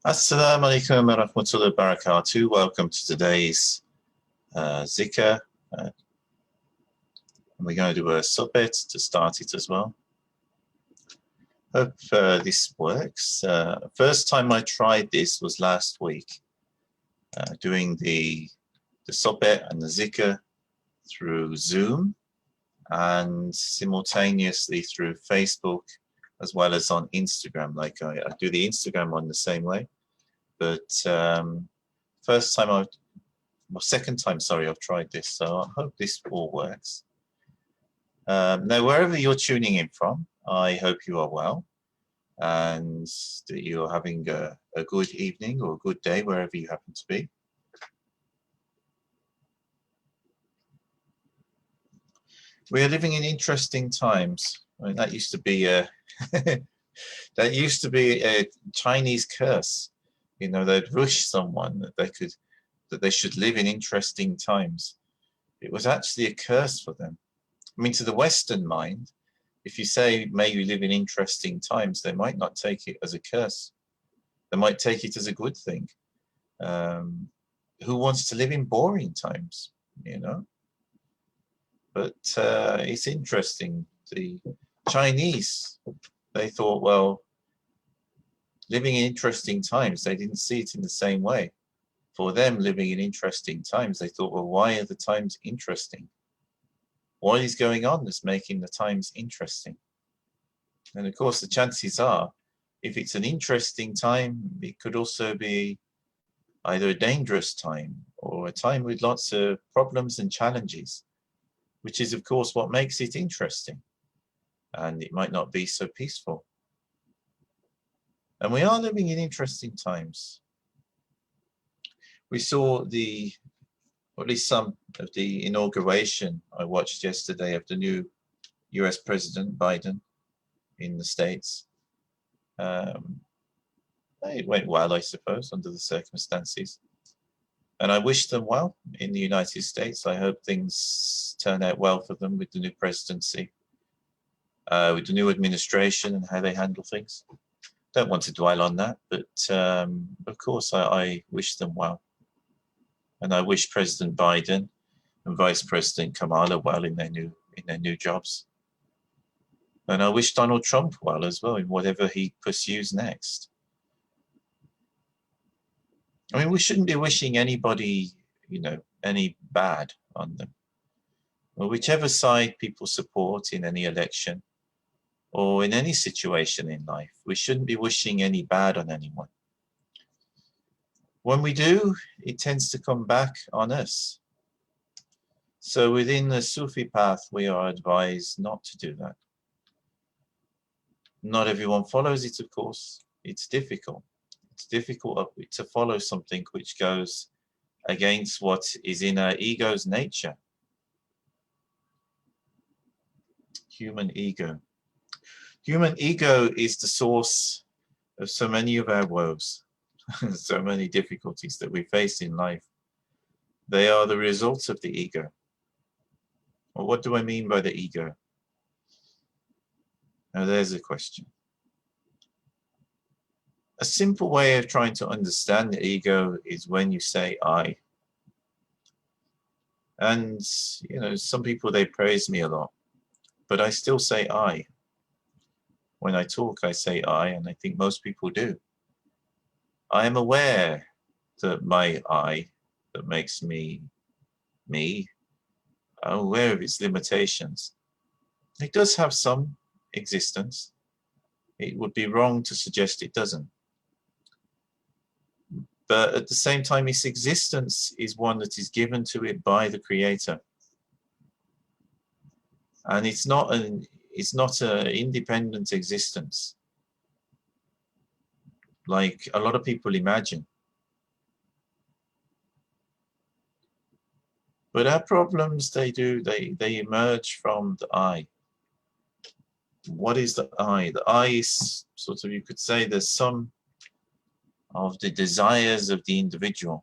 Assalamu alaikum wa rahmatullahi wa barakatuh. Welcome to today's Dhikr. And we're going to do a Sohbet to start it as well. Hope this works. First time I tried this was last week, doing the Sohbet and the Dhikr through Zoom and simultaneously through Facebook as well as on Instagram. Like I do the Instagram one the same way. But second time, sorry, I've tried this, so I hope this all works. Now, wherever you're tuning in from, I hope you are well and that you're having a good evening or a good day wherever you happen to be. We are living in interesting times. I mean, that used to be a that used to be a Chinese curse. You know, they'd wish someone that they should live in interesting times. It was actually a curse for them. I mean, to the Western mind, if you say, may you live in interesting times, they might not take it as a curse. They might take it as a good thing. Who wants to live in boring times, you know? But it's interesting. The Chinese, they thought, well, living in interesting times, they didn't see it in the same way. For them, living in interesting times, they thought, well, why are the times interesting? What is going on that's making the times interesting? And of course, the chances are, if it's an interesting time, it could also be either a dangerous time or a time with lots of problems and challenges, which is, of course, what makes it interesting. And it might not be so peaceful. And we are living in interesting times. We saw or at least some of the inauguration I watched yesterday of the new US President Biden in the States. It went well, I suppose, under the circumstances. And I wish them well in the United States. I hope things turn out well for them with the new presidency, with the new administration and how they handle things. Don't want to dwell on that, but of course I wish them well. And I wish President Biden and Vice President Kamala well in their new jobs. And I wish Donald Trump well as well in whatever he pursues next. I mean, we shouldn't be wishing anybody, any bad on them. Well, whichever side people support in any election or in any situation in life, we shouldn't be wishing any bad on anyone. When we do, it tends to come back on us. So within the Sufi path, we are advised not to do that. Not everyone follows it, of course. It's difficult. It's difficult to follow something which goes against what is in our ego's nature. Human ego. Human ego is the source of so many of our woes. So many difficulties that we face in life. They are the result of the ego. Well, what do I mean by the ego? Now there's a question. A simple way of trying to understand the ego is when you say I. And, some people, they praise me a lot, but I still say I. When I talk, I say I, and I think most people do. I am aware that my I, that makes me me, I'm aware of its limitations. It does have some existence. It would be wrong to suggest it doesn't. But at the same time, its existence is one that is given to it by the Creator. And it's not an independent existence like a lot of people imagine. But our problems, they emerge from the I. What is the I? The I is sort of, you could say, the sum of the desires of the individual.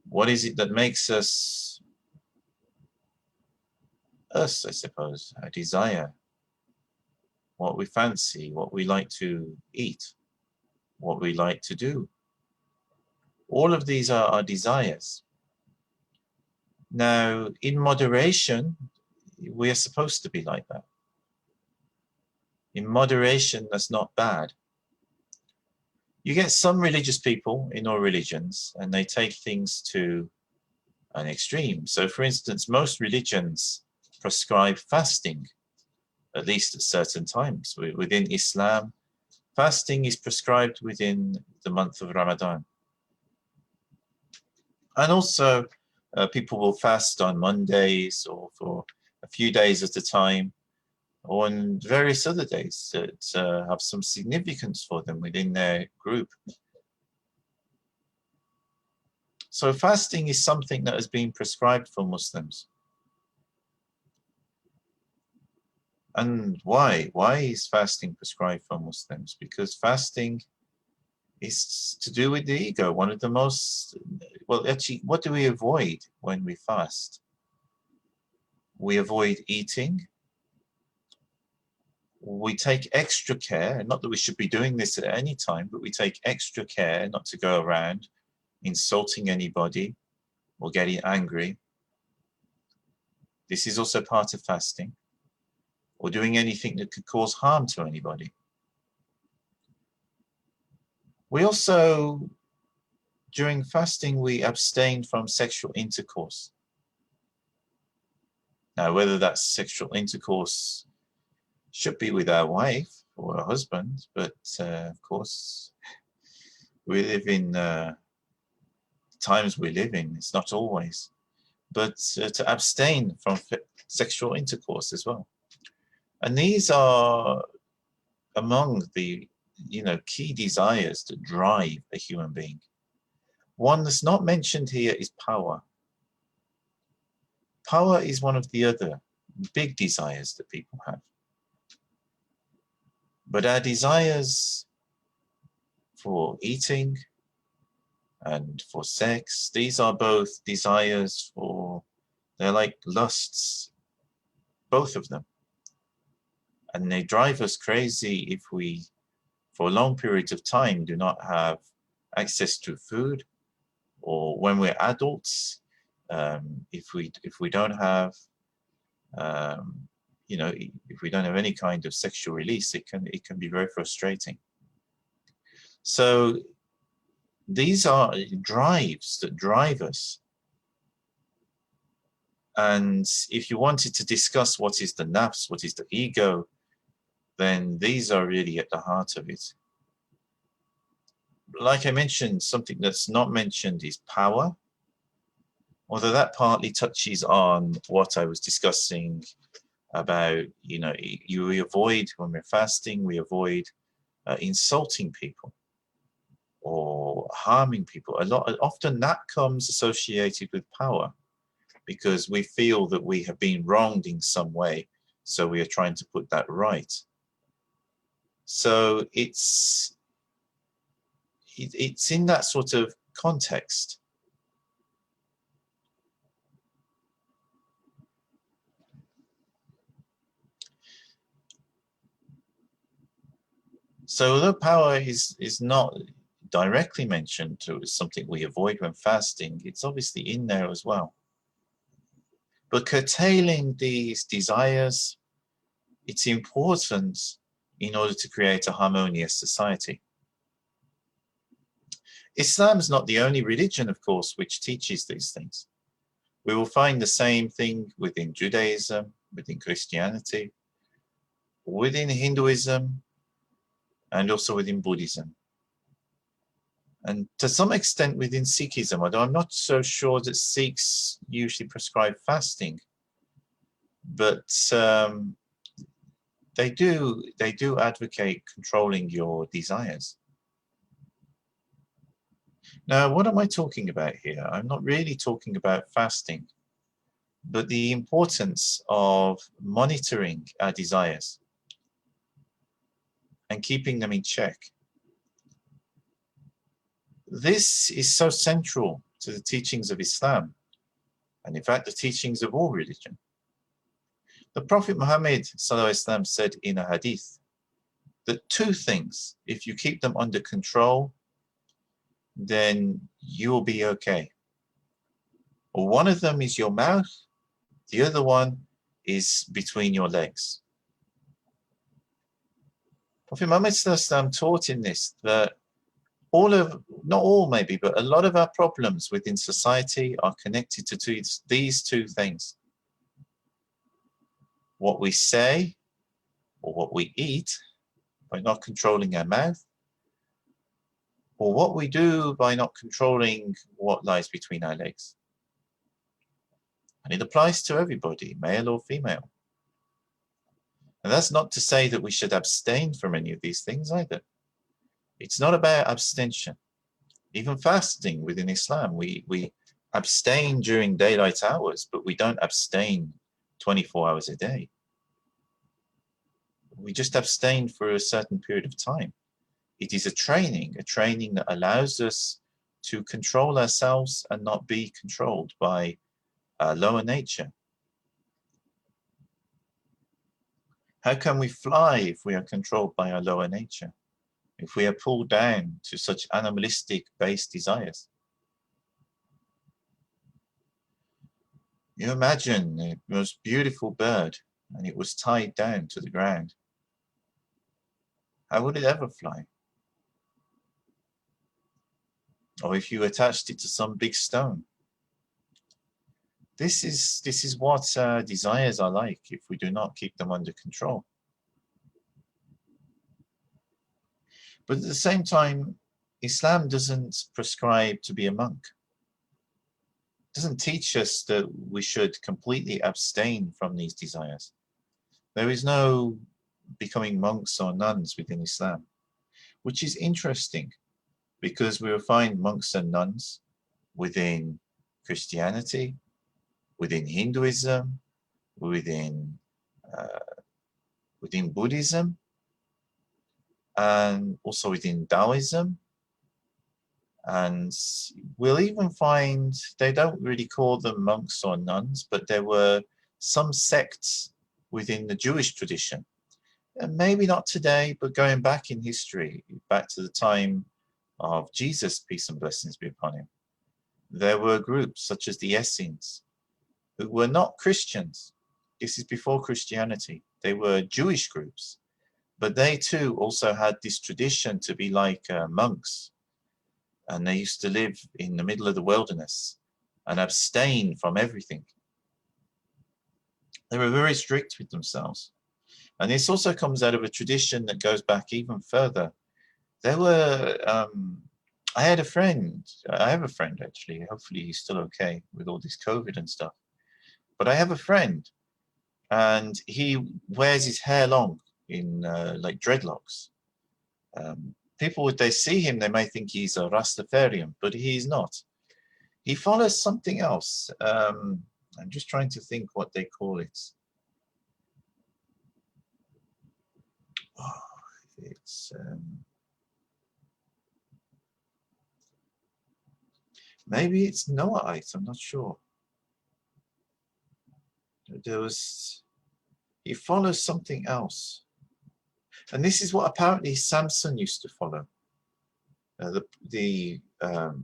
What is it that makes us, I suppose, our desire, what we fancy, what we like to eat, what we like to do. All of these are our desires. Now, in moderation, we are supposed to be like that. In moderation, that's not bad. You get some religious people in all religions, and they take things to an extreme. So, for instance, most religions prescribe fasting, at least at certain times. Within Islam, fasting is prescribed within the month of Ramadan. And also, people will fast on Mondays or for a few days at a time, or on various other days that have some significance for them within their group. So fasting is something that has been prescribed for Muslims. And why? Why is fasting prescribed for Muslims? Because fasting is to do with the ego. One of the most, well, actually, what do we avoid when we fast? We avoid eating. We take extra care, not that we should be doing this at any time, but we take extra care not to go around insulting anybody or getting angry. This is also part of fasting, or doing anything that could cause harm to anybody. We also, during fasting, we abstain from sexual intercourse. Now, whether that's sexual intercourse should be with our wife or our husband, but of course, we live in times we live in, it's not always. But to abstain from sexual intercourse as well. And these are among the key desires that drive a human being. One that's not mentioned here is power. Power is one of the other big desires that people have. But our desires for eating and for sex, these are both desires they're like lusts, both of them. And they drive us crazy if we, for long periods of time, do not have access to food, or when we're adults, if we don't have, if we don't have any kind of sexual release, it can be very frustrating. So these are drives that drive us. And if you wanted to discuss what is the nafs, what is the ego, then these are really at the heart of it. Like I mentioned, something that's not mentioned is power, although that partly touches on what I was discussing about, we avoid, when we're fasting, we avoid insulting people or harming people. Often that comes associated with power, because we feel that we have been wronged in some way, so we are trying to put that right. So it's in that sort of context. So although power is not directly mentioned as something we avoid when fasting, it's obviously in there as well. But curtailing these desires, it's important in order to create a harmonious society. Islam is not the only religion, of course, which teaches these things. We will find the same thing within Judaism, within Christianity, within Hinduism, and also within Buddhism. And to some extent within Sikhism, although I'm not so sure that Sikhs usually prescribe fasting, but they do advocate controlling your desires. Now, what am I talking about here? I'm not really talking about fasting, but the importance of monitoring our desires and keeping them in check. This is so central to the teachings of Islam, and in fact the teachings of all religion. The Prophet Muhammad ﷺ said in a hadith that two things, if you keep them under control, then you'll be okay. Or one of them is your mouth, the other one is between your legs. Prophet Muhammad taught in this that not all maybe, but a lot of our problems within society are connected to these two things. What we say or what we eat by not controlling our mouth, or what we do by not controlling what lies between our legs. And it applies to everybody, male or female. And that's not to say that we should abstain from any of these things either. It's not about abstention. Even fasting within Islam, we abstain during daylight hours, but we don't abstain 24 hours a day. We just abstain for a certain period of time. It is a training that allows us to control ourselves and not be controlled by our lower nature. How can we fly if we are controlled by our lower nature? If we are pulled down to such animalistic based desires? You imagine the most beautiful bird and it was tied down to the ground. How would it ever fly? Or if you attached it to some big stone. This is what desires are like if we do not keep them under control. But at the same time, Islam doesn't prescribe to be a monk. It doesn't teach us that we should completely abstain from these desires. There is no becoming monks or nuns within Islam, which is interesting because we will find monks and nuns within Christianity, within Hinduism, within Buddhism, and also within Taoism. And we'll even find, they don't really call them monks or nuns, but there were some sects within the Jewish tradition. And maybe not today, but going back in history, back to the time of Jesus, peace and blessings be upon him, there were groups such as the Essenes, who were not Christians. This is before Christianity. They were Jewish groups, but they too also had this tradition to be like monks. And they used to live in the middle of the wilderness and abstain from everything. They were very strict with themselves. And this also comes out of a tradition that goes back even further. There were, I have a friend actually, hopefully he's still okay with all this COVID and stuff. But I have a friend and he wears his hair long in like dreadlocks. People, if they see him, they may think he's a Rastafarian, but he's not. He follows something else. I'm just trying to think what they call it. Oh, it's maybe it's Noahite, I'm not sure. He follows something else. And this is what apparently Samson used to follow. The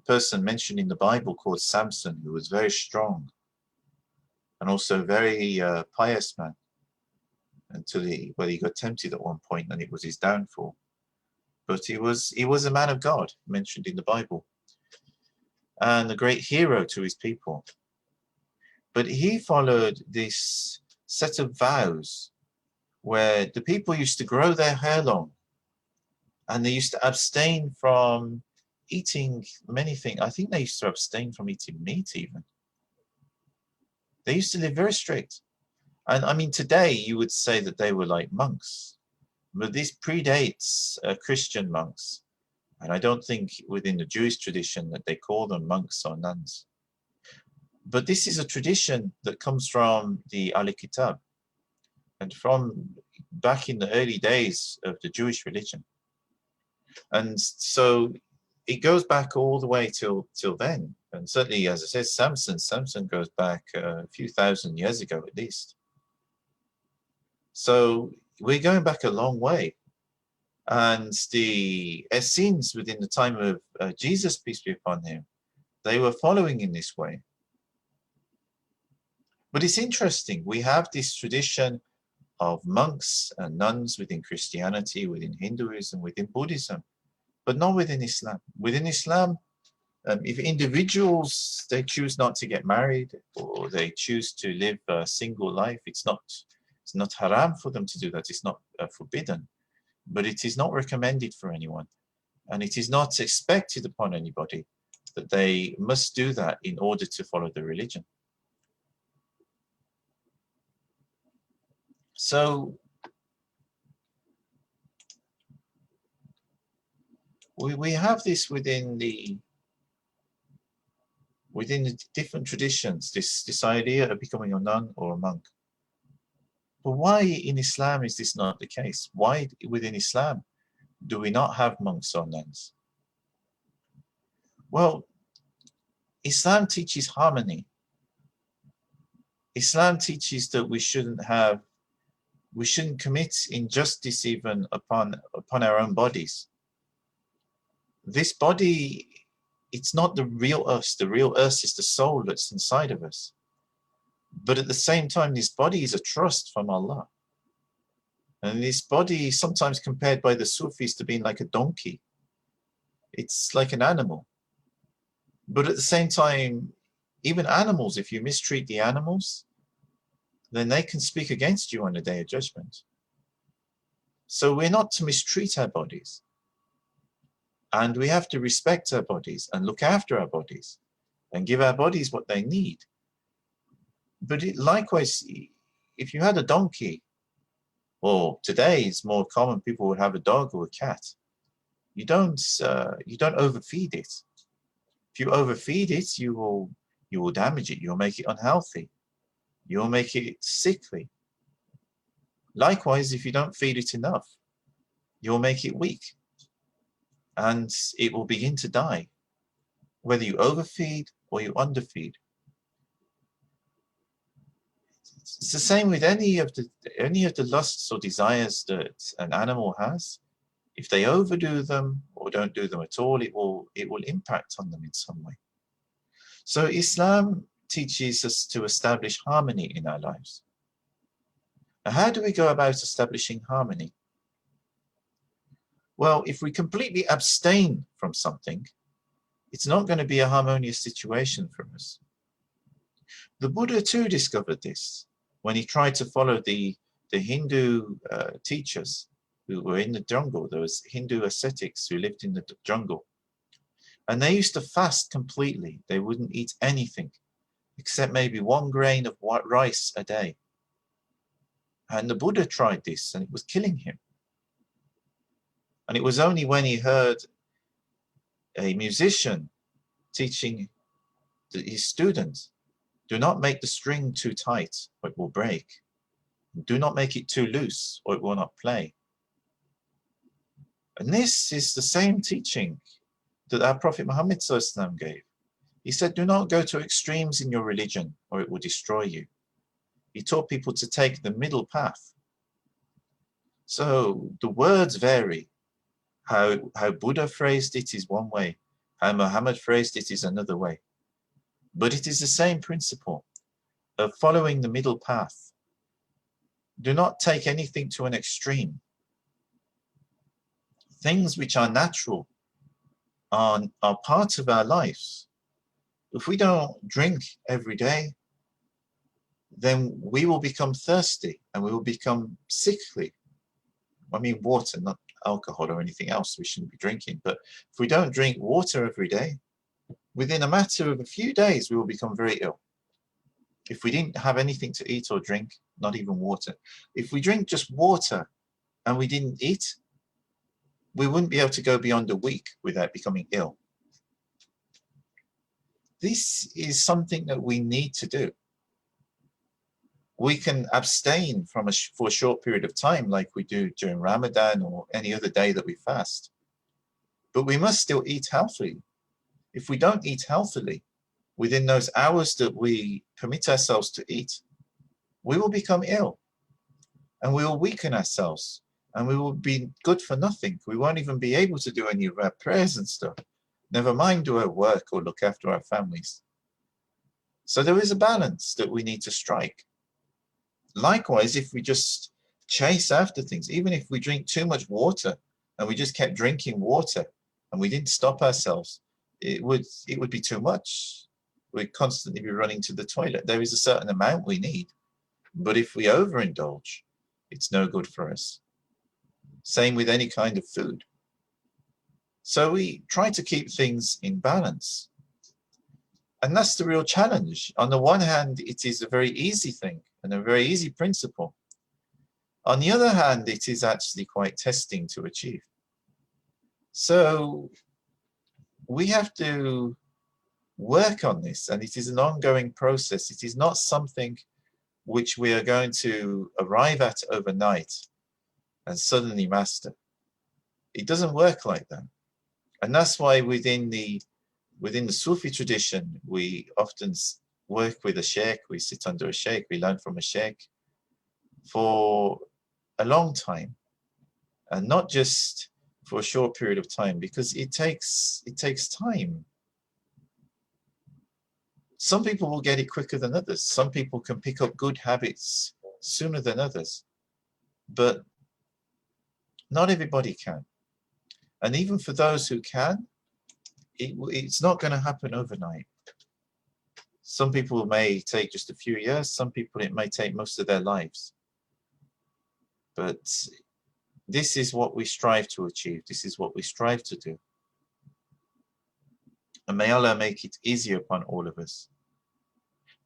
person mentioned in the Bible called Samson, who was very strong and also very pious man, until he got tempted at one point and it was his downfall. But he was a man of God, mentioned in the Bible, and a great hero to his people. But he followed this set of vows where the people used to grow their hair long and they used to abstain from eating many things. I think they used to abstain from eating meat even. They used to live very strict. And I mean, today you would say that they were like monks, but this predates Christian monks. And I don't think within the Jewish tradition that they call them monks or nuns. But this is a tradition that comes from the Al-Kitab and from back in the early days of the Jewish religion. And so it goes back all the way till then. And certainly, as I said, Samson goes back a few thousand years ago at least. So we're going back a long way. And the Essenes within the time of Jesus, peace be upon him, they were following in this way. But it's interesting, we have this tradition of monks and nuns within Christianity, within Hinduism, within Buddhism, but not within Islam. Within Islam, if individuals, they choose not to get married or they choose to live a single life, it's not haram for them to do that. It's not forbidden, but it is not recommended for anyone. And it is not expected upon anybody that they must do that in order to follow the religion. So we have this within the different traditions, this idea of becoming a nun or a monk. But why in Islam is this not the case? Why within Islam do we not have monks or nuns? Well, Islam teaches harmony. Islam teaches that we shouldn't commit injustice even upon our own bodies. This body, it's not the real us. The real us is the soul that's inside of us. But at the same time, this body is a trust from Allah. And this body is sometimes compared by the Sufis to being like a donkey. It's like an animal. But at the same time, even animals, if you mistreat the animals, then they can speak against you on the day of judgment. So we're not to mistreat our bodies. And we have to respect our bodies and look after our bodies and give our bodies what they need. But likewise, if you had a donkey, or today it's more common, people would have a dog or a cat. You don't overfeed it. If you overfeed it, you will damage it. You'll make it unhealthy. You'll make it sickly. Likewise, if you don't feed it enough, you'll make it weak. And it will begin to die, whether you overfeed or you underfeed. It's the same with any of the lusts or desires that an animal has. If they overdo them or don't do them at all, it will impact on them in some way. So Islam teaches us to establish harmony in our lives. Now, how do we go about establishing harmony? Well, if we completely abstain from something, it's not going to be a harmonious situation for us. The Buddha too discovered this when he tried to follow the Hindu teachers who were in the jungle. There was Hindu ascetics who lived in the jungle. And they used to fast completely. They wouldn't eat anything except maybe 1 grain of white rice a day. And the Buddha tried this and it was killing him. And it was only when he heard a musician teaching his students, do not make the string too tight or it will break. Do not make it too loose or it will not play. And this is the same teaching that our Prophet Muhammad gave. He said, do not go to extremes in your religion or it will destroy you. He taught people to take the middle path. So the words vary. How Buddha phrased it is one way. How Muhammad phrased it is another way. But it is the same principle of following the middle path. Do not take anything to an extreme. Things which are natural are part of our lives. If we don't drink every day, then we will become thirsty and we will become sickly. I mean water, not alcohol or anything else we shouldn't be drinking. But if we don't drink water every day, within a matter of a few days, we will become very ill. If we didn't have anything to eat or drink, not even water. If we drink just water and we didn't eat, we wouldn't be able to go beyond a week without becoming ill. This is something that we need to do. We can abstain for a short period of time like we do during Ramadan or any other day that we fast. But we must still eat healthily. If we don't eat healthily within those hours that we permit ourselves to eat, we will become ill and we will weaken ourselves and we will be good for nothing. We won't even be able to do any of our prayers and stuff. Never mind do our work or look after our families. So there is a balance that we need to strike. Likewise, if we just chase after things, even if we drink too much water and we just kept drinking water and we didn't stop ourselves, it would be too much. We'd constantly be running to the toilet. There is a certain amount we need, but if we overindulge, it's no good for us. Same with any kind of food. So we try to keep things in balance. And that's the real challenge. On the one hand, it is a very easy thing and a very easy principle. On the other hand, it is actually quite testing to achieve. So we have to work on this, and it is an ongoing process. It is not something which we are going to arrive at overnight and suddenly master. It doesn't work like that. And that's why within the Sufi tradition, we often work with a sheikh, we sit under a sheikh, we learn from a sheikh for a long time, and not just for a short period of time, because it takes time. Some people will get it quicker than others. Some people can pick up good habits sooner than others, but not everybody can. And even for those who can, it's not going to happen overnight. Some people may take just a few years, some people it may take most of their lives. But this is what we strive to achieve. This is what we strive to do. And may Allah make it easier upon all of us.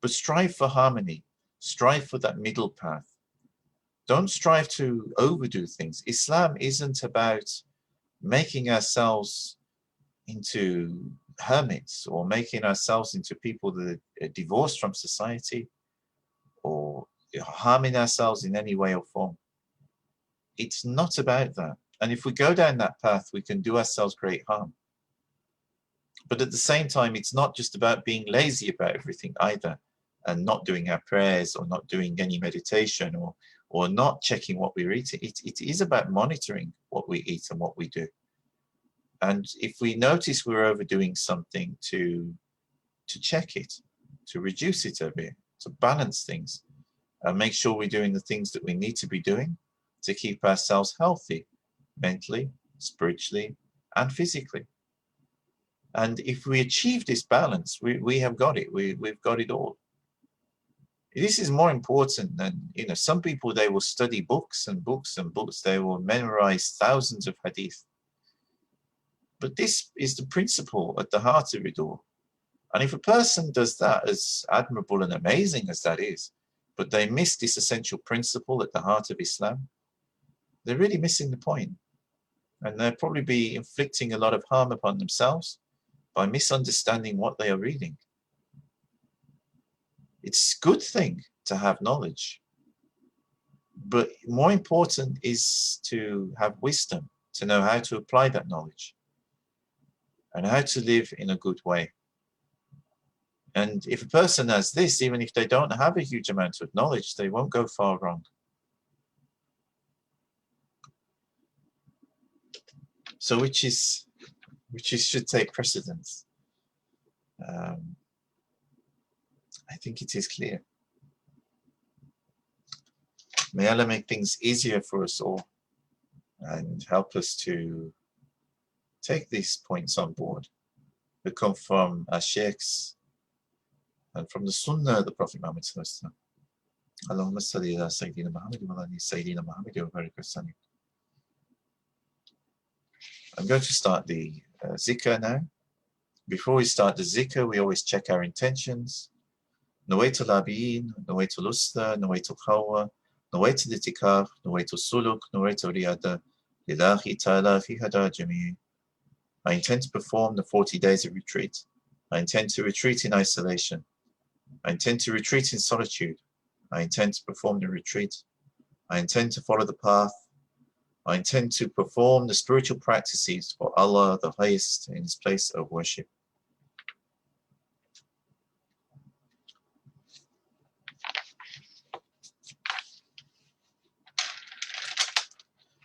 But strive for harmony. Strive for that middle path. Don't strive to overdo things. Islam isn't about making ourselves into hermits or making ourselves into people that are divorced from society or harming ourselves in any way or form. It's not about that. And if we go down that path, we can do ourselves great harm. But at the same time, it's not just about being lazy about everything either, and not doing our prayers or not doing any meditation or not checking what we're eating. It is about monitoring what we eat and what we do. And if we notice we're overdoing something, to check it, to reduce it a bit, to balance things, and make sure we're doing the things that we need to be doing to keep ourselves healthy, mentally, spiritually, and physically. And if we achieve this balance, we have got it. We've got it all. This is more important than, some people, they will study books and books and books. They will memorize thousands of hadith. But this is the principle at the heart of it all. And if a person does that, as admirable and amazing as that is, but they miss this essential principle at the heart of Islam, they're really missing the point. And they'll probably be inflicting a lot of harm upon themselves by misunderstanding what they are reading. It's a good thing to have knowledge, but more important is to have wisdom, to know how to apply that knowledge and how to live in a good way. And if a person has this, even if they don't have a huge amount of knowledge, they won't go far wrong. So which should take precedence? I think it is clear. May Allah make things easier for us all and help us to take these points on board that come from our sheikhs and from the Sunnah of the Prophet Muhammad sallallahu alaihi wasallam. Allahumma salli ala Sayyidina Muhammad wa ala Sayyidina Muhammad wa barik wa sallim. I'm going to start the zikr now. Before we start the zikr, we always check our intentions. Nawaitul Abin, Nawaitul Usta, Nawaitul Khawa, Nawaitul Itikaf, Nawaitul Suluk, Nawaitul Riyada, Lillahi Ta'ala fi hada jami'. I intend to perform the 40 days of retreat. I intend to retreat in isolation. I intend to retreat in solitude. I intend to perform the retreat. I intend to follow the path. I intend to perform the spiritual practices for Allah the highest in His place of worship.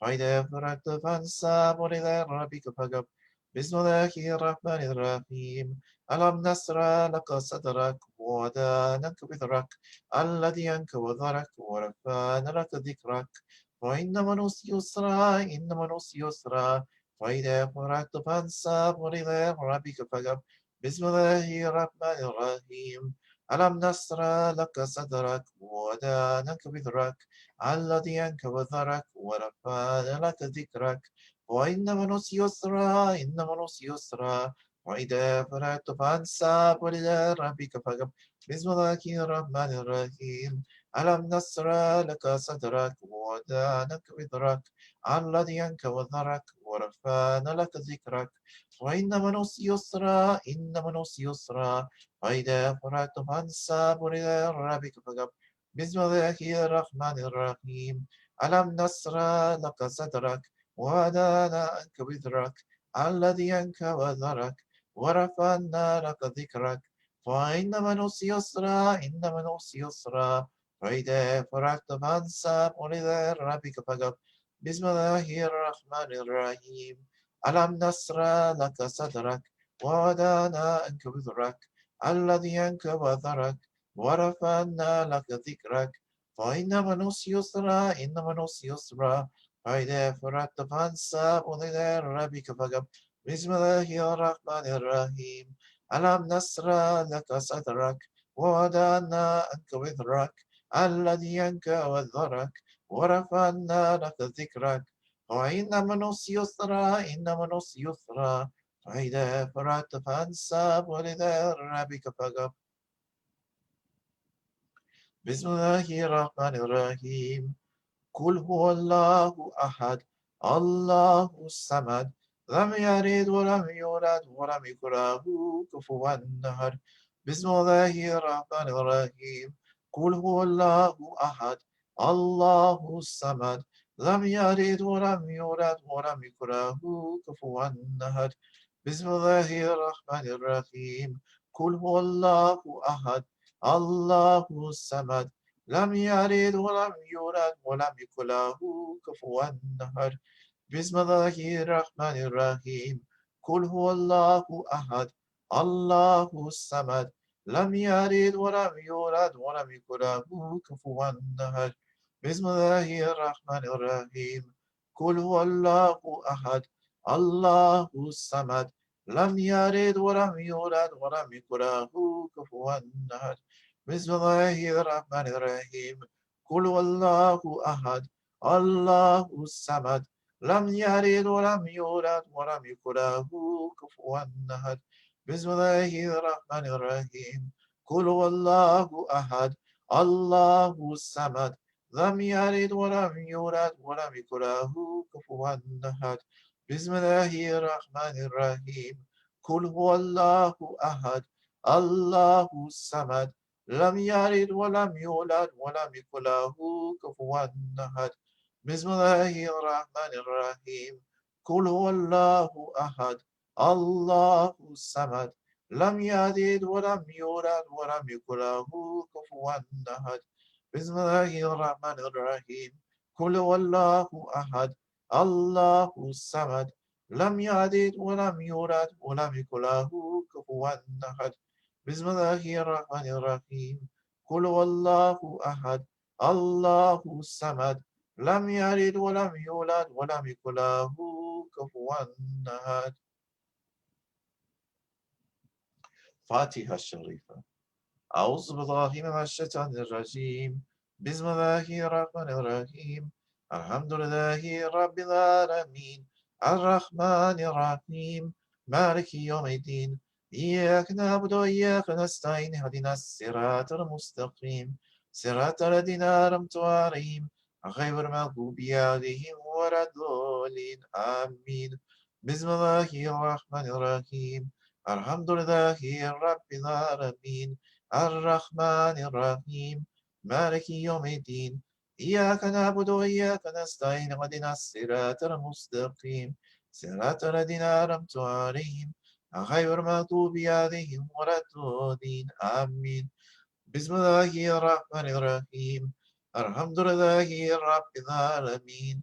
فإذا فرغت فانصب وإلى ربك فارغب بسم الله الرحمن الرحيم ألم نشرح لك صدرك ووضعنا عنك وزرك الذي أنقض ظهرك ورفعنا لك ذكرك وإن مع العسر يسرا إن مع العسر يسرا فإذا فرغت فانصب وإلى ربك فارغب بسم الله الرحمن الرحيم ألم نشرح لك صدرك ووضعنا عنك وزرك الذي أنقض ظهرك ورفعنا لك ذكرك وإن مع العسر يسرا إن مع العسر يسرا وإذا فرغت فانصب وإلى ربك فارغب بسم الله الرحمن الرحيم ألم نشرح لك صدرك ووضعنا عنك وزرك الذي أنقض ظهرك ورفعنا لك ذكرك وإن مع العسر يسرا إن مع العسر يسرا وإذا فرغت فانصب وإلى ربك فارغب بسم الله الرحمن الرحيم ألم نشرح لك صدرك ووضعنا عنك وزرك الذي أنقض ظهرك ورفعنا لك ذكرك وإن مع العسر يسرا إن مع العسر يسرا وإذا فرغت فانصب وإلى ربك فارغب بسم الله الرحمن الرحيم ألم نشرح لك صدرك ووضعنا عنك وزرك الذي أنقض ظهرك ورفعنا لك ذكرك فإن مع العسر يسرا إن مع العسر يسرا فإذا فرغت فانصب وإلى ربك فارغب بسم الله الرحمن الرحيم ألم نشرح لك صدرك ووضعنا عنك وزرك الذي أنقض ظهرك ورفعنا لك ذكرك وإن مع العسر يسرا إن مع العسر يسرا فإذا فرغت فانصب وإلى ربك فارغب بسم الله الرحمن الرحيم قل هو الله أحد الله الصمد لم يلد ولم يولد ولم يكن له كفوا أحد بسم الله الرحمن الرحيم قل هو الله أحد الله الصمد لم يلد ولم يولد ولم يكن له كفوا أحد بسم الله الرحمن الرحيم قل هو الله أحد الله الصمد لم يلد ولم يولد ولم يكن له كفوا أحد بسم الله الرحمن الرحيم قل هو الله أحد الله الصمد لم يلد ولم يولد ولم يكن له كفوا أحد بسم الله الرحمن الرحيم قل هو الله أحد الله الصمد لم يلد ولم يولد ولم يكن له كفوا أحد بسم الله الرحمن الرحيم قل هو الله أحد الله الصمد لم يلد ولم يولد ولم يكن له كفوا أحد بسم الله الرحمن الرحيم قل هو الله أحد الله الصمد لم يلد ولم يولد ولم يكن له كفوا أحد بسم الله الرحمن الرحيم قل هو الله أحد الله الصمد لم يلد ولم يولد ولم يكن له كفوا أحد بسم الله الرحمن الرحيم قل هو الله أحد الله الصمد لم يلد ولم يولد ولم يكن له كفوا أحد بسم الله الرحمن الرحيم قل هو الله أحد الله الصمد لم يلد ولم يولد ولم يكن له كفوا أحد بسم الله الرحمن الرحيم قل هو الله أحد الله الصمد لم يلد ولم يولد ولم يكن له كفوا أحد فاتحة الشريفة أعوذ بالله من الشيطان الرجيم بسم الله الرحمن الرحيم الحمد لله رب العالمين الرحمن الرحيم مالك يوم الدين إياك نعبد وإياك نستعين اهدنا الصراط المستقيم صراط الذين أنعمت عليهم غير المغضوب عليهم ولا الضالين آمين بسم الله الرحمن الرحيم الحمد لله رب العالمين الرحمن الرحيم مالك يوم الدين إياك نعبد وإياك نستعين اهدنا الصراط المستقيم صراط الذين أنعمت عليهم غير المغضوب عليهم ولا الضالين آمين بسم الله الرحمن الرحيم الحمد لله رب العالمين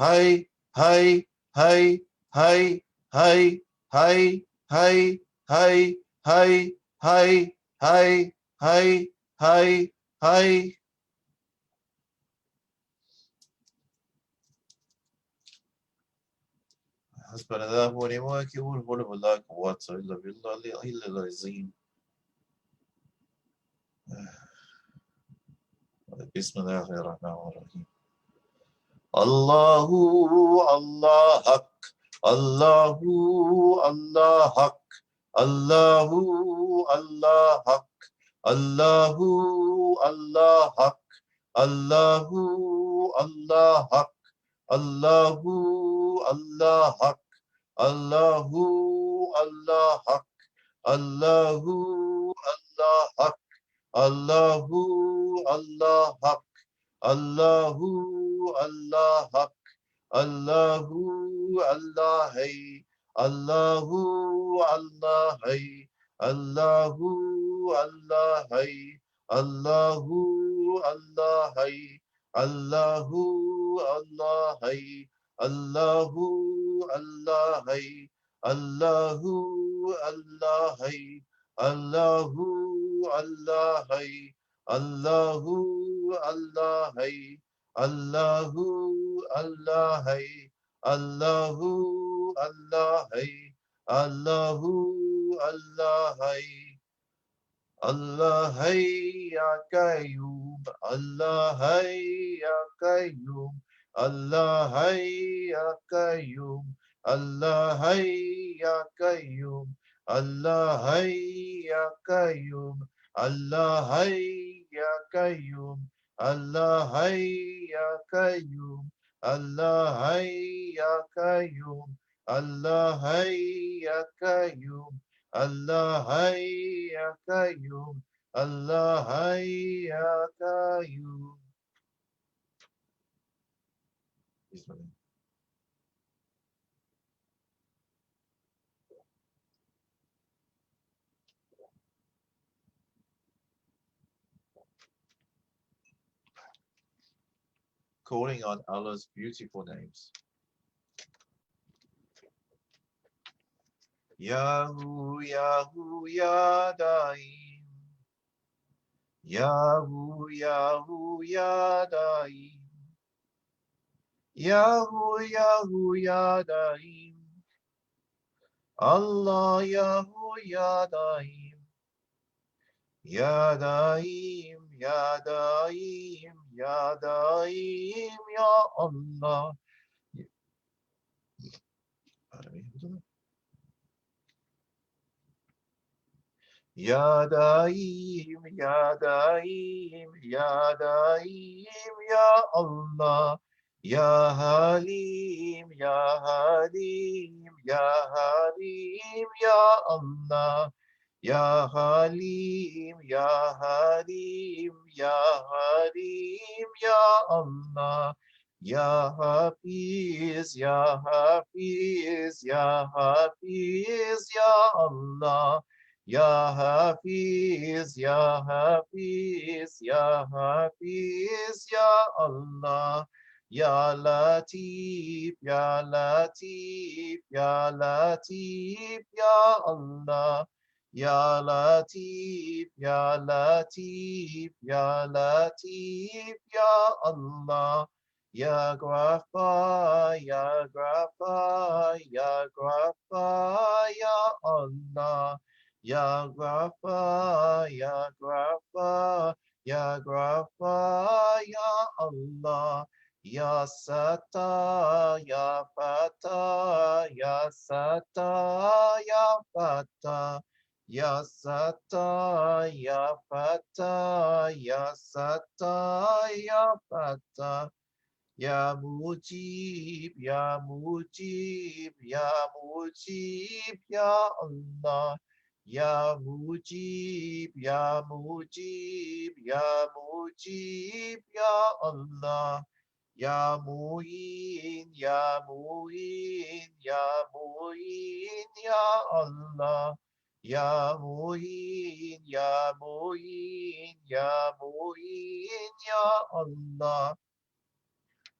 Hey, hey, hey, hey, hey, hey, hey, hey, hey, hey, hey, hey, hey, hey. حسبنا الله ونعم الوكيل ولا ولا قوة إلا بالله العلي العظيم. بسم الله الرحمن الرحيم. الله الله حق الله الله حق الله الله حق الله الله حق الله الله حق الله الله حق الله الله حق الله الله حق الله الله حق الله الله حق الله الله هي الله الله هي الله الله هي الله الله هي الله الله هي الله الله هي الله الله هي الله الله هي الله الله هي الله الله هي الله الله هي الله الله هي الله هي يا قيوم الله هي يا قيوم الله هي يا قيوم الله هي يا قيوم الله هي يا قيوم الله هي يا قيوم الله هي يا قيوم الله هي يا قيوم الله هي يا قيوم الله هي يا قيوم الله هي يا قيوم. بسم الله. Calling on Allah's beautiful names. Yahu, Yahu, Yadaim. Yahu, Yahu, Yadaim. Yahu, Yahu, Yadaim. Allah, Yahu, Yadaim. Yadaim, Yadaim, Yadaim, Ya Allah. Yadaim, Yadaim, Yadaim, Ya Allah. Ya Halim, Ya Halim, Ya Halim, Ya Allah. Ya Halim, Ya Halim, Ya Halim, Ya Allah. Ya Hafiz, Ya Hafiz, Ya Hafiz, Ya Allah. Ya Hafiz, Ya Hafiz, Ya Hafiz, Ya Allah. Ya Latif, Ya Latif, Ya Latif, Ya Allah. Ya Latif, Ya Latif, Ya Latif, Ya Allah. Ya Ghaffar, Ya Ghaffar, Ya Ghaffar, Ya Allah. Ya Ghaffar, Ya Ghaffar, Ya Ghaffar, Ya Allah. Ya Sattar, Ya Fattar, Ya Sattar, Ya Fattar. Ya Sattar, Ya Fattar, Ya Sattar, Ya Fattar. Ya Mujib, Ya Mujib, Ya Mujib, Ya Allah. Ya Mujib, Ya Mujib, Ya Mujib, Ya Allah. Ya Mu'in, Ya Mu'in, Ya Mu'in, Ya Allah. Ya Mu'in, Ya Mu'in, Ya Mu'in, Ya Allah.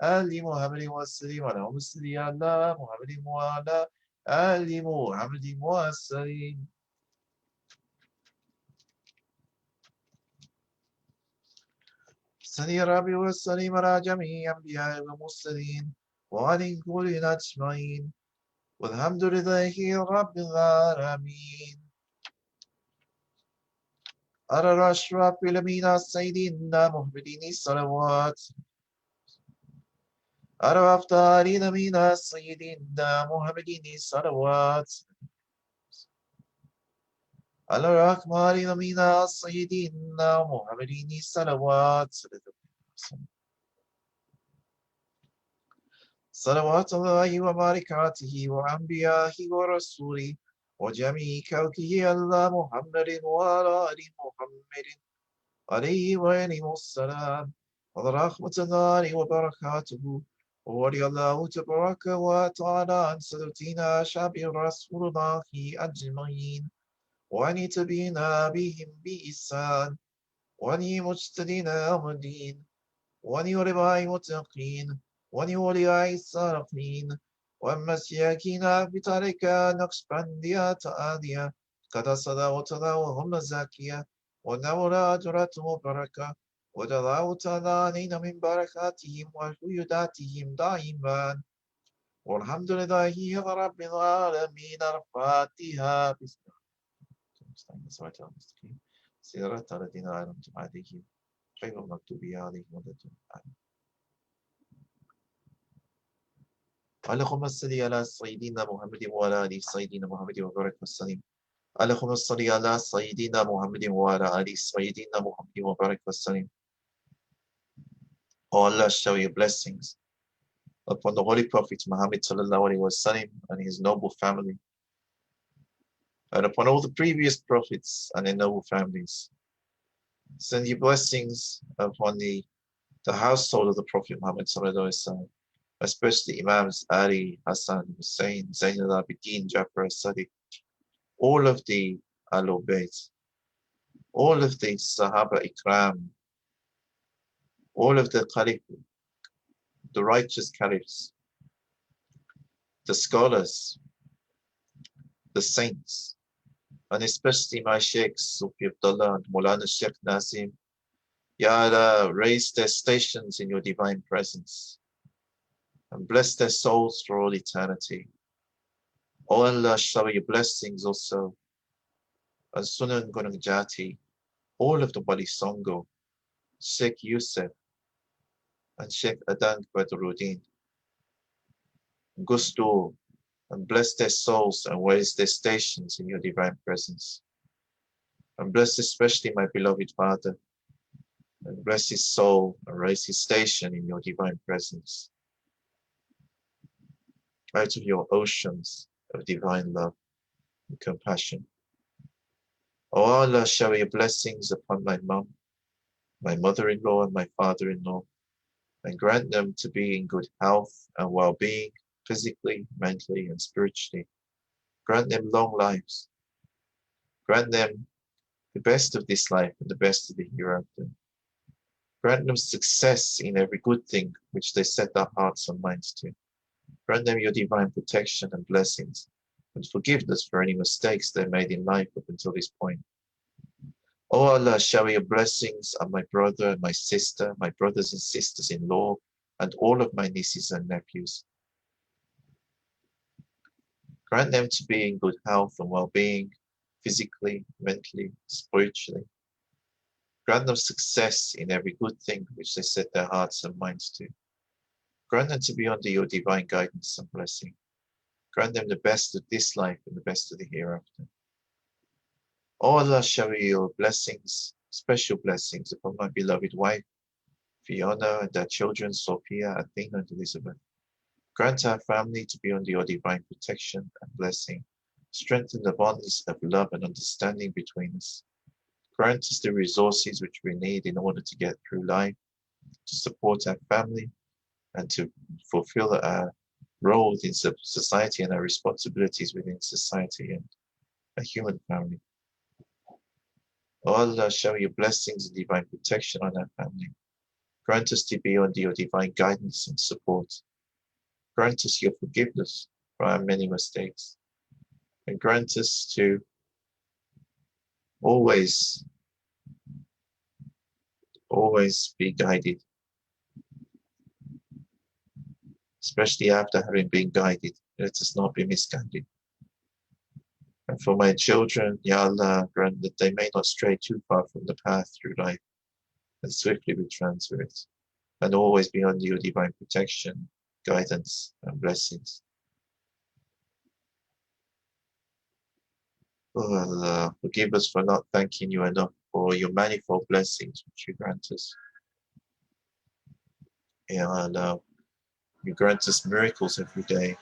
Ali Muhammadin wa sallim ala Musli ala Muhammadin wa ala Ali Muhammadin wa sallim. صلي ربي وسلم على جميع الأنبياء والمرسلين وعلى كل أجمعين والحمد لله رب العالمين. على أشرف الأنبياء سيدنا محمد الصلوات على أفضل الأنبياء سيدنا محمد الصلوات على أكمل الأنبياء سيدنا محمد الصلوات صلوات الله وبركاته وأنبيائه ورسوله وجميع خلقه على محمد وعلى آل محمد عليه وعليهم السلام ورحمة الله وبركاته. ورضي الله تبارك وتعالى عن سادتنا شعب رسول الله أجمعين وعن تبينا بهم بإحسان وعن مجتدين يوم الدين وعن علماء المتقين وعن أولياء الصالحين ومسياكين بطريقة نقشبندية آلية قد صلواتنا وهم زاكية ونورا أجرة مباركة وجزاه تعالى علينا من بركاتهم وفيوداتهم دائما والحمد لله رب العالمين. الفاتحة. بسم الله. صراط الذين أنعمت عليهم غير المغضوب عليهم ولا الضالين. اللهم صل على سيدنا محمد وعلى آل سيدنا محمد وبارك وسلم. اللهم صل على سيدنا محمد وعلى آل سيدنا محمد وبارك وسلم. Oh Allah, show your blessings upon the Holy Prophet Muhammad sallallahu alaihi wasallam and his noble family, and upon all the previous prophets and their noble families. Send your blessings upon the household of the Prophet Muhammad sallallahu alaihi wasallam, especially Imams Ali, Hassan, Hussein, Zain al-Abidin, Jafar al-Sadiq, all of the Ahlul Bayt, all of the Sahaba Ikram, all of the Caliph, the righteous Caliphs, the scholars, the saints, and especially my Sheikhs, Sufi Abdullah and Maulana Sheikh Nazim. Ya Allah, raise their stations in your divine presence and bless their souls for all eternity. O Allah, shower your blessings also on Sunan Gunung Jati, all of the Wali Songo, Sheikh Yusuf and Sheikh Adan Badruddin. Gusto and bless their souls and raise their stations in your divine presence. And bless especially my beloved father, and bless his soul and raise his station in your divine presence. Out of your oceans of divine love and compassion. O Allah, shower your blessings upon my mom, my mother-in-law and my father-in-law, and grant them to be in good health and well-being, physically, mentally, and spiritually. Grant them long lives. Grant them the best of this life and the best of the hereafter. Grant them success in every good thing which they set their hearts and minds to. Grant them your divine protection and blessings, and forgiveness for any mistakes they made in life up until this point. O Allah, shower your blessings on my brother and my sister, my brothers and sisters-in-law, and all of my nieces and nephews. Grant them to be in good health and well-being, physically, mentally, spiritually. Grant them success in every good thing which they set their hearts and minds to. Grant them to be under your divine guidance and blessing. Grant them the best of this life and the best of the hereafter. O Allah, shower your blessings, special blessings upon my beloved wife, Fiona, and their children, Sophia, Athena, and Elizabeth. Grant our family to be under your divine protection and blessing. Strengthen the bonds of love and understanding between us. Grant us the resources which we need in order to get through life, to support our family, and to fulfill our roles in society and our responsibilities within society and a human family. O Allah, shower your blessings and divine protection on our family. Grant us to be under your divine guidance and support. Grant us your forgiveness for our many mistakes. And grant us to always be guided, especially after having been guided. Let us not be misguided. And for my children, Ya Allah, grant that they may not stray too far from the path through life and swiftly return to it, and always be under your divine protection, guidance, and blessings. Oh Allah, forgive us for not thanking you enough for your manifold blessings which you grant us. Ya Allah, you grant us miracles every day.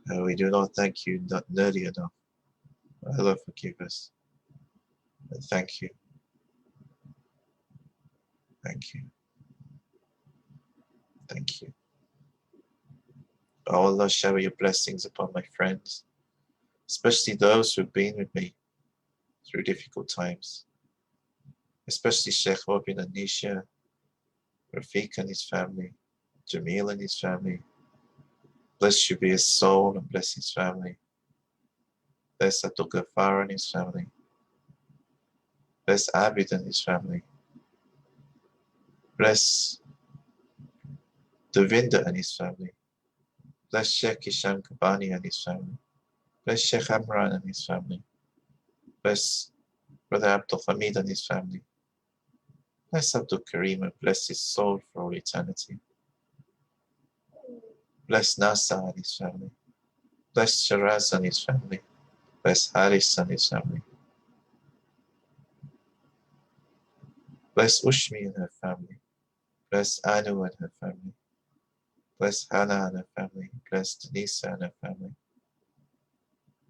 And we do not thank you not nearly enough. Allah, forgive us. And thank you. Thank you. Thank you. Oh Allah, shower your blessings upon my friends, especially those who have been with me through difficult times, especially Sheikh Robin and Nisha, Rafiq and his family, Jamil and his family. Bless you be his soul and bless his family. Bless Abdul Ghaffar and his family. Bless Abid and his family. Bless Devinder and his family. Bless Sheikh Hisham Kabani and his family. Bless Sheikh Amran and his family. Bless Brother Abdul Hamid and his family. Bless Abdul Karim and bless his soul for all eternity. Bless Nasa and his family. Bless Shiraz and his family. Bless Haris and his family. Bless Ushmi and her family. Bless Anu and her family. Bless Hannah and her family. Bless Denisa and her family.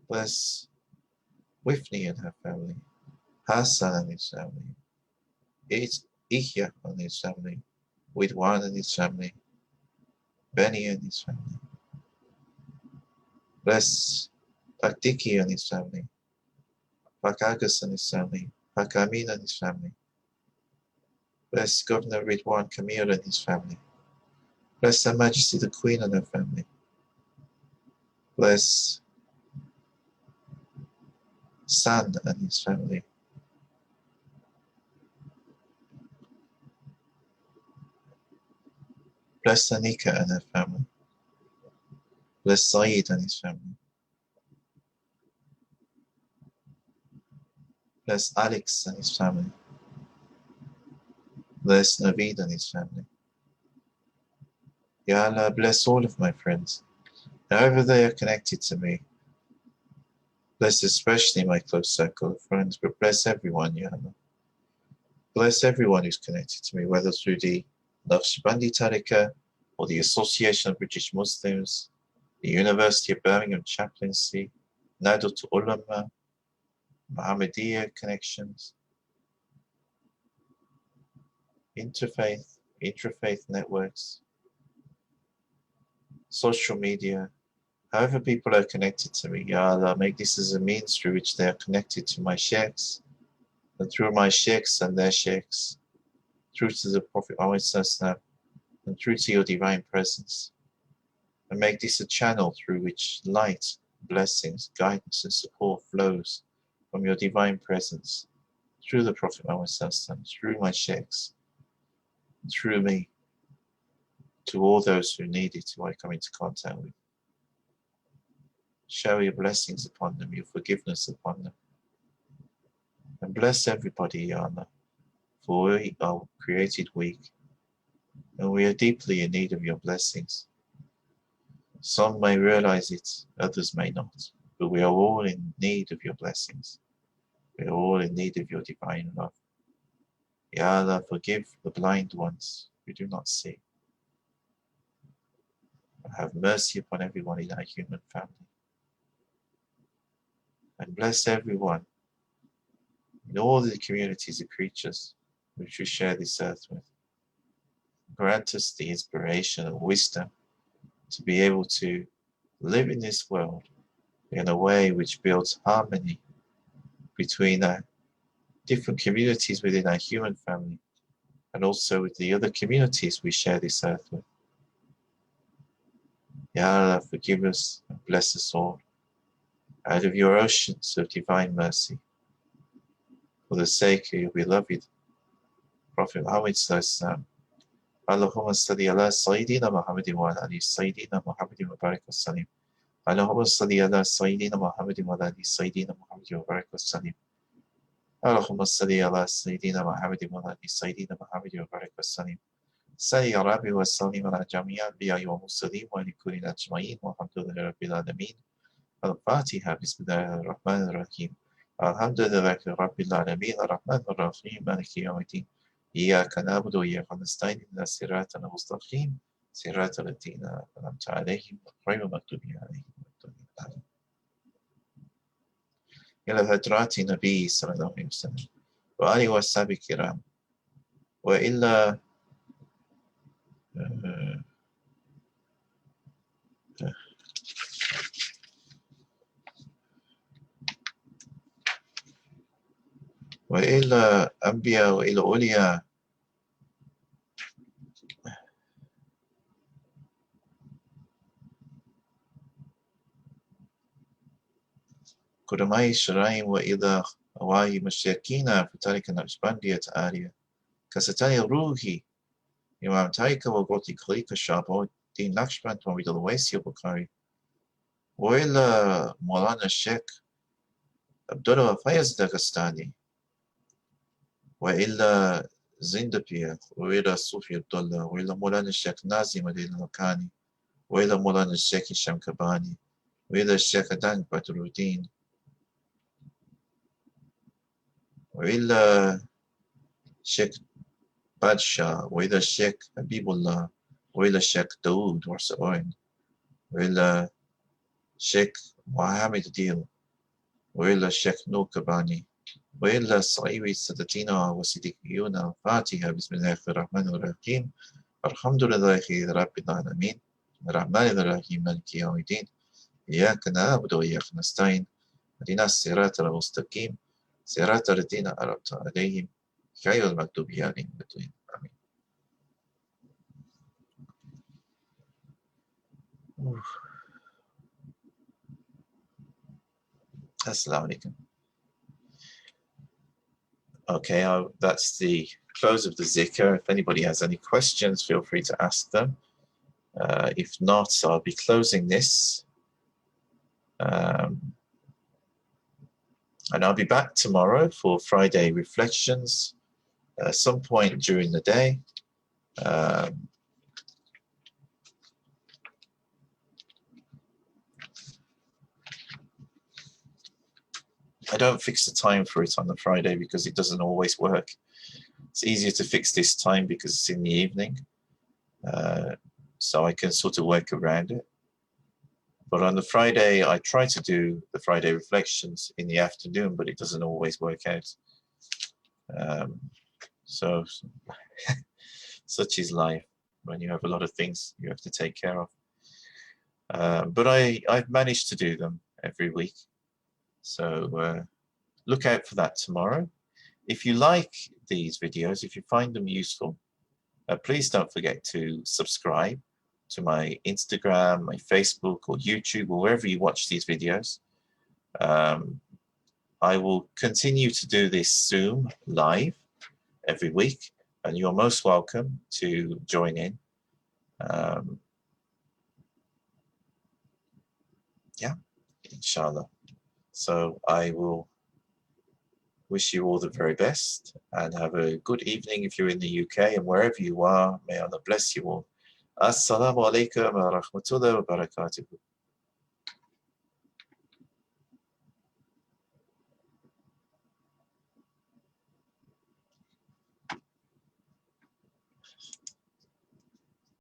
Bless Whitney and her family. Hassan and his family. Ihya and his family. Widwan and his family. Benny and his family. Bless Pakdiki and his family. Pakagas and his family. Pakamin and his family. Bless Governor Ridwan Kamil and his family. Bless Her Majesty the Queen and her family. Bless San and his family. Bless Anika and her family. Bless Saeed and his family. Bless Alex and his family. Bless Naveed and his family. Ya Allah, bless all of my friends, however they are connected to me. Bless especially my close circle of friends, but bless everyone, Ya Allah. Bless everyone who's connected to me, whether through the Naqshbandi tariqat or the Association of British Muslims, the University of Birmingham Chaplaincy, Nadut Ulama, Muhammadiyya connections, interfaith, intrafaith networks, social media, however people are connected to me. Ya Allah, make this as a means through which they are connected to my sheikhs, and through my sheikhs and their sheikhs, through to the Prophet Muhammad and through to your divine presence. And make this a channel through which light, blessings, guidance and support flows from your divine presence, through the Prophet Muhammad, through my sheikhs, through me, to all those who need it, who I come into contact with. Shower your blessings upon them, your forgiveness upon them. And bless everybody, Ya Allah, for we are created weak, and we are deeply in need of your blessings. Some may realize it, others may not, but we are all in need of your blessings. We are all in need of your divine love. Ya Allah, forgive the blind ones who do not see. And have mercy upon everyone in our human family. And bless everyone in all the communities of creatures which we share this earth with. Grant us the inspiration and wisdom to be able to live in this world in a way which builds harmony between our different communities within our human family and also with the other communities we share this earth with. Ya Allah, forgive us and bless us all out of your oceans of divine mercy, for the sake of your beloved Prophet Muhammad sallallahu Allahumma salli ala Sayyidina Muhammadin wa ala ali Sayyidina Muhammadin wa barik wa salim. Allahumma salli ala Sayyidina Muhammadin wa ala ali Sayyidina Muhammadin wa barik wa salim. Allahumma salli ala Sayyidina Muhammadin wa ala ali Sayyidina Muhammadin wa barik wa salim. Salli ya Rabbi wa sallim ala jami'a al-anbiya'i wa mursalin wa li kulli ajma'in wa alhamdulillahi rabbil alamin. Al-Fatiha, bismillahir rahmanir rahim. Alhamdulillahi rabbil alamin, ar-rahmanir rahim, maliki yawmiddin. إياك نعبد وإياك نستعين اهدنا الصراط المستقيم صراط الذين أنعمت عليهم غير المغضوب عليهم. إلى هدرات النبي صلى الله عليه وسلم وآله وصحبه الكرام وإلا وإلى أنبياء وإلى أولياء قدماء الشرائم وإلى أواهي مشاكين في تاريخ النقشبندية آلية كستاني روحي إمام تايكا وقوتي كليك الشعب دين نقشبند وميد الويسي وبكاري وإلى مولانا الشيخ عبد الله فايز داغستاني وإلى زندبيا وإلى صوفي عبد الله وإلى مولانا الشيخ نازي مدين المكاني وإلى مولانا الشيخ الشمكباني وإلى الشيخ دانك بدر الدين وإلى الشيخ بادشاه وإلى الشيخ حبيب الله وإلى الشيخ داود ورسوين وإلى الشيخ محمد ديل وإلى الشيخ نوكباني وإلا الصعيب سادتنا وصديقيون الفاتحة بسم الله الرحمن الرحيم الحمد لله رب العالمين الرحمن الرحيم مالك يوم الدين إياك نعبد وإياك نستعين اهدنا الصراط المستقيم صراط الذين أنعمت عليهم غير المغضوب عليهم آمين. Assalamu alaikum. Okay, that's the close of the Dhikr. If anybody has any questions, feel free to ask them. If not, I'll be closing this. And I'll be back tomorrow for Friday reflections at some point during the day. I don't fix the time for it on the Friday because it doesn't always work. It's easier to fix this time because it's in the evening. So I can sort of work around it. But on the Friday, I try to do the Friday reflections in the afternoon, but it doesn't always work out. So such is life when you have a lot of things you have to take care of. But I've managed to do them every week. So look out for that tomorrow. If you like these videos, if you find them useful, please don't forget to subscribe to my Instagram, my Facebook, or YouTube, or wherever you watch these videos. I will continue to do this Zoom live every week, and you're most welcome to join in. Yeah, inshallah. So I will wish you all the very best and have a good evening if you're in the UK, and wherever you are, may Allah bless you all. Assalamu alaikum wa rahmatullahi wa barakatuh.